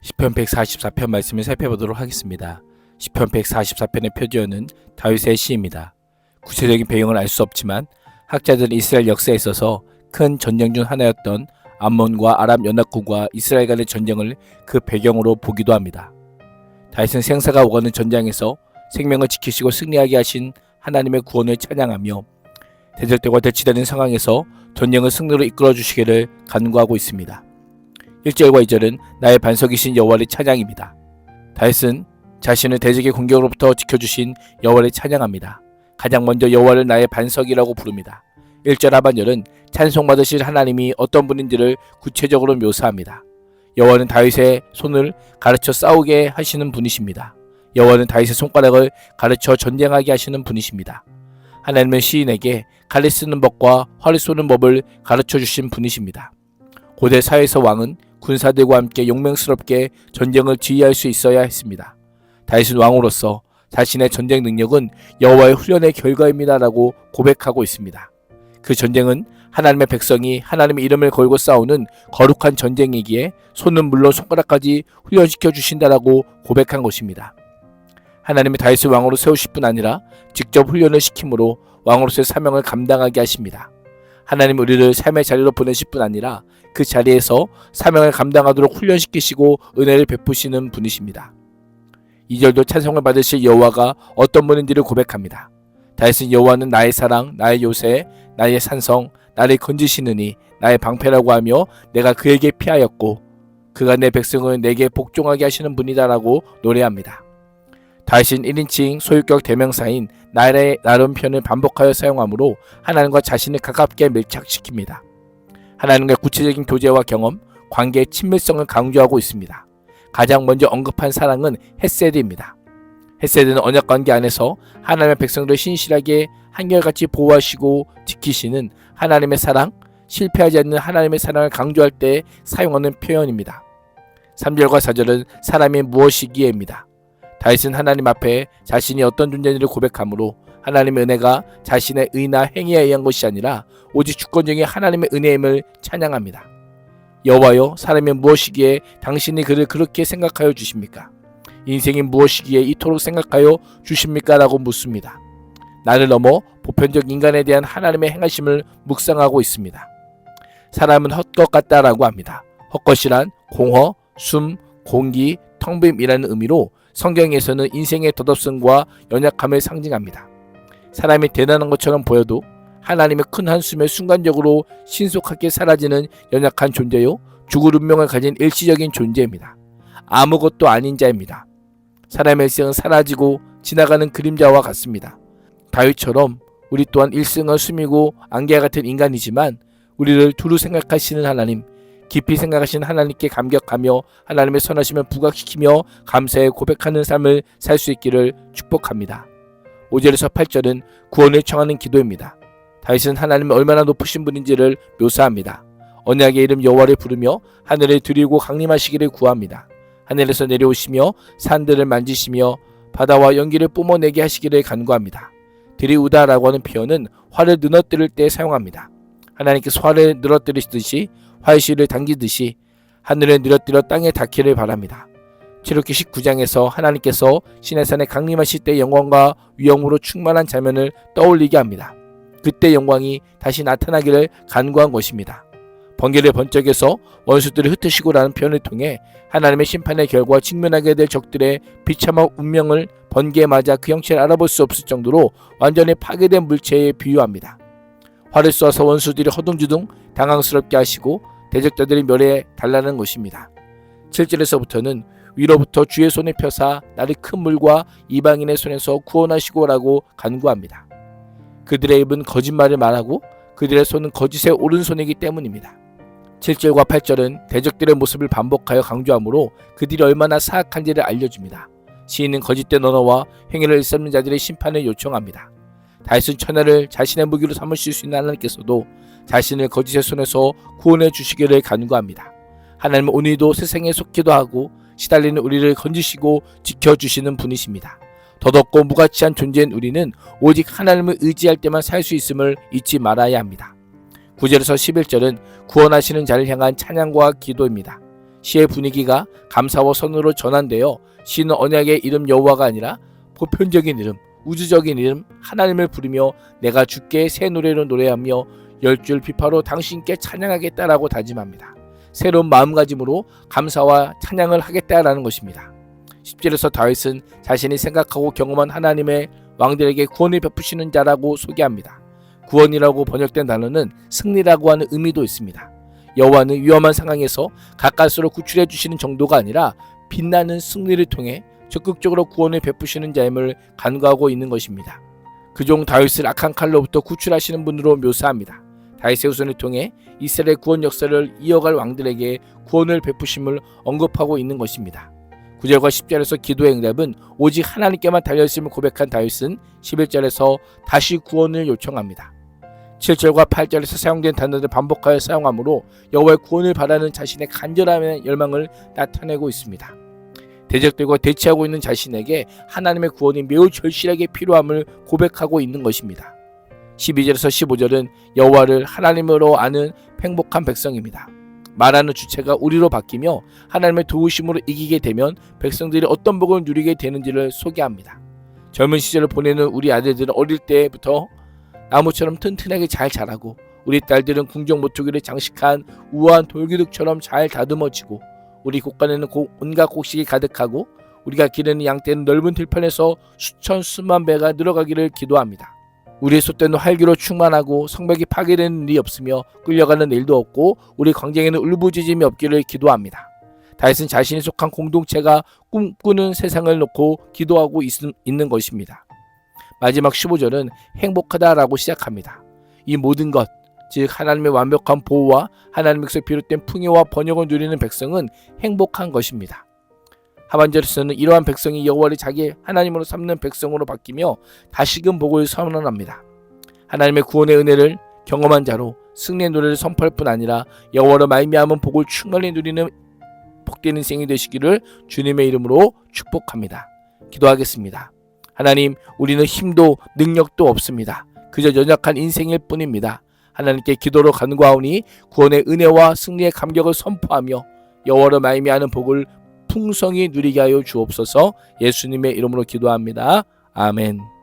시편 144편 말씀을 살펴보도록 하겠습니다. 시편 144편의 표지어는 다윗의 시입니다. 구체적인 배경은 알 수 없지만 학자들은 이스라엘 역사에 있어서 큰 전쟁 중 하나였던 암몬과 아람 연합군과 이스라엘 간의 전쟁을 그 배경으로 보기도 합니다. 다윗은 생사가 오가는 전장에서 생명을 지키시고 승리하게 하신 하나님의 구원을 찬양하며 대적들과 대치되는 상황에서 전쟁을 승리로 이끌어 주시기를 간구하고 있습니다. 1절과 2절은 나의 반석이신 여호와를 찬양입니다. 다윗은 자신을 대적의 공격으로부터 지켜주신 여호와를 찬양합니다. 가장 먼저 여호와를 나의 반석이라고 부릅니다. 1절 하반절은 찬송받으실 하나님이 어떤 분인지를 구체적으로 묘사합니다. 여호와는 다윗의 손을 가르쳐 싸우게 하시는 분이십니다. 여호와는 다윗의 손가락을 가르쳐 전쟁하게 하시는 분이십니다. 하나님은 시인에게 칼을 쓰는 법과 활을 쏘는 법을 가르쳐 주신 분이십니다. 고대 사회에서 왕은 군사들과 함께 용맹스럽게 전쟁을 지휘할 수 있어야 했습니다. 다윗은 왕으로서 자신의 전쟁 능력은 여호와의 훈련의 결과입니다라고 고백하고 있습니다. 그 전쟁은 하나님의 백성이 하나님의 이름을 걸고 싸우는 거룩한 전쟁이기에 손은 물론 손가락까지 훈련시켜 주신다라고 고백한 것입니다. 하나님이 다윗을 왕으로 세우실 뿐 아니라 직접 훈련을 시킴으로 왕으로서의 사명을 감당하게 하십니다. 하나님 우리를 삶의 자리로 보내실 뿐 아니라 그 자리에서 사명을 감당하도록 훈련시키시고 은혜를 베푸시는 분이십니다. 2절도 찬송을 받으실 여호와가 어떤 분인지를 고백합니다. 다윗은 여호와는 나의 사랑, 나의 요새, 나의 산성, 나를 건지시느니 나의 방패라고 하며 내가 그에게 피하였고 그가 내 백성을 내게 복종하게 하시는 분이다라고 노래합니다. 다윗은 1인칭 소유격 대명사인 나의 나름 편을 반복하여 사용하므로 하나님과 자신을 가깝게 밀착시킵니다. 하나님과 구체적인 교제와 경험, 관계의 친밀성을 강조하고 있습니다. 가장 먼저 언급한 사랑은 헤세드입니다. 헤세드는 언약관계 안에서 하나님의 백성들을 신실하게 한결같이 보호하시고 지키시는 하나님의 사랑, 실패하지 않는 하나님의 사랑을 강조할 때 사용하는 표현입니다. 3절과 4절은 사람이 무엇이기에입니다. 다윗은 하나님 앞에 자신이 어떤 존재인지를 고백하므로 하나님의 은혜가 자신의 의나 행위에 의한 것이 아니라 오직 주권적인 하나님의 은혜임을 찬양합니다. 여호와여, 사람이 무엇이기에 당신이 그를 그렇게 생각하여 주십니까? 인생이 무엇이기에 이토록 생각하여 주십니까? 라고 묻습니다. 나를 넘어 보편적 인간에 대한 하나님의 행하심을 묵상하고 있습니다. 사람은 헛것 같다라고 합니다. 헛것이란 공허, 숨, 공기, 텅 빔이라는 의미로 성경에서는 인생의 덧없음과 연약함을 상징합니다. 사람이 대단한 것처럼 보여도 하나님의 큰 한숨에 순간적으로 신속하게 사라지는 연약한 존재요, 죽을 운명을 가진 일시적인 존재입니다. 아무것도 아닌 자입니다. 사람의 일생은 사라지고 지나가는 그림자와 같습니다. 다윗처럼 우리 또한 일생을 숨이고 안개와 같은 인간이지만 우리를 두루 생각하시는 하나님, 깊이 생각하시는 하나님께 감격하며 하나님의 선하심을 부각시키며 감사에 고백하는 삶을 살 수 있기를 축복합니다. 5절에서 8절은 구원을 청하는 기도입니다. 다윗은 하나님이 얼마나 높으신 분인지를 묘사합니다. 언약의 이름 여호와를 부르며 하늘을 드리고 강림하시기를 구합니다. 하늘에서 내려오시며 산들을 만지시며 바다와 연기를 뿜어내게 하시기를 간구합니다. 들이우다라고 하는 표현은 활을 늘어뜨릴 때 사용합니다. 하나님께서 활을 늘어뜨리시듯이 활실을 당기듯이 하늘을 늘어뜨려 땅에 닿기를 바랍니다. 출애굽기 19장에서 하나님께서 시내산에 강림하실 때 영광과 위엄으로 충만한 장면을 떠올리게 합니다. 그때 영광이 다시 나타나기를 간구한 것입니다. 번개를 번쩍여서 원수들을 흩으시고라는 표현을 통해 하나님의 심판의 결과 직면하게 될 적들의 비참한 운명을 번개에 맞아 그 형체를 알아볼 수 없을 정도로 완전히 파괴된 물체에 비유합니다. 활을 쏘아서 원수들이 허둥지둥 당황스럽게 하시고 대적자들이 멸해 달라는 것입니다. 7절에서부터는 위로부터 주의 손을 펴사 나를 큰 물과 이방인의 손에서 구원하시고라고 간구합니다. 그들의 입은 거짓말을 말하고 그들의 손은 거짓의 오른손이기 때문입니다. 7절과 8절은 대적들의 모습을 반복하여 강조하므로 그들이 얼마나 사악한지를 알려줍니다. 시인은 거짓된 언어와 행위를 일삼는 자들의 심판을 요청합니다. 다윗은 천하를 자신의 무기로 삼으실 수 있는 하나님께서도 자신을 거짓의 손에서 구원해 주시기를 간구합니다. 하나님은 오늘도 세상에 속기도 하고 시달리는 우리를 건지시고 지켜주시는 분이십니다. 더덥고 무가치한 존재인 우리는 오직 하나님을 의지할 때만 살 수 있음을 잊지 말아야 합니다. 9절에서 11절은 구원하시는 자를 향한 찬양과 기도입니다. 시의 분위기가 감사와 선으로 전환되어 시는 언약의 이름 여호와가 아니라 보편적인 이름, 우주적인 이름 하나님을 부르며 내가 주께 새 노래로 노래하며 열줄 비파로 당신께 찬양하겠다라고 다짐합니다. 새로운 마음가짐으로 감사와 찬양을 하겠다라는 것입니다. 10절에서 다윗은 자신이 생각하고 경험한 하나님의 왕들에게 구원을 베푸시는 자라고 소개합니다. 구원이라고 번역된 단어는 승리라고 하는 의미도 있습니다. 여호와는 위험한 상황에서 가까스로 구출해 주시는 정도가 아니라 빛나는 승리를 통해 적극적으로 구원을 베푸시는 자임을 간구하고 있는 것입니다. 그종 다윗을 악한 칼로부터 구출하시는 분으로 묘사합니다. 다윗의 후손을 통해 이스라엘의 구원 역사를 이어갈 왕들에게 구원을 베푸심을 언급하고 있는 것입니다. 9절과 10절에서 기도의 응답은 오직 하나님께만 달려있음을 고백한 다윗은 11절에서 다시 구원을 요청합니다. 7절과 8절에서 사용된 단어를 반복하여 사용하므로 여호와의 구원을 바라는 자신의 간절함의 열망을 나타내고 있습니다. 대적들과 대치하고 있는 자신에게 하나님의 구원이 매우 절실하게 필요함을 고백하고 있는 것입니다. 12절에서 15절은 여호와를 하나님으로 아는 행복한 백성입니다. 말하는 주체가 우리로 바뀌며 하나님의 도우심으로 이기게 되면 백성들이 어떤 복을 누리게 되는지를 소개합니다. 젊은 시절을 보내는 우리 아들들은 어릴 때부터 나무처럼 튼튼하게 잘 자라고 우리 딸들은 궁정 모토기를 장식한 우아한 돌기둥처럼 잘 다듬어지고 우리 곳간에는 온갖 곡식이 가득하고 우리가 기르는 양떼는 넓은 들판에서 수천 수만 배가 늘어가기를 기도합니다. 우리의 소떼는 활기로 충만하고 성벽이 파괴되는 일이 없으며 끌려가는 일도 없고 우리 광장에는 울부짖음이 없기를 기도합니다. 다윗은 자신이 속한 공동체가 꿈꾸는 세상을 놓고 기도하고 있는 것입니다. 마지막 15절은 행복하다라고 시작합니다. 이 모든 것, 즉 하나님의 완벽한 보호와 하나님에서 비롯된 풍요와 번영을 누리는 백성은 행복한 것입니다. 하반절에서는 이러한 백성이 여호와를 자기 하나님으로 삼는 백성으로 바뀌며 다시금 복을 선언합니다. 하나님의 구원의 은혜를 경험한 자로 승리의 노래를 선포할 뿐 아니라 여호와로 말미암은 복을 충만히 누리는 복된 인생이 되시기를 주님의 이름으로 축복합니다. 기도하겠습니다. 하나님, 우리는 힘도 능력도 없습니다. 그저 연약한 인생일 뿐입니다. 하나님께 기도로 간구하오니 구원의 은혜와 승리의 감격을 선포하며 여호와로 말미암은 복을 풍성히 누리게 하여 주옵소서. 예수님의 이름으로 기도합니다. 아멘.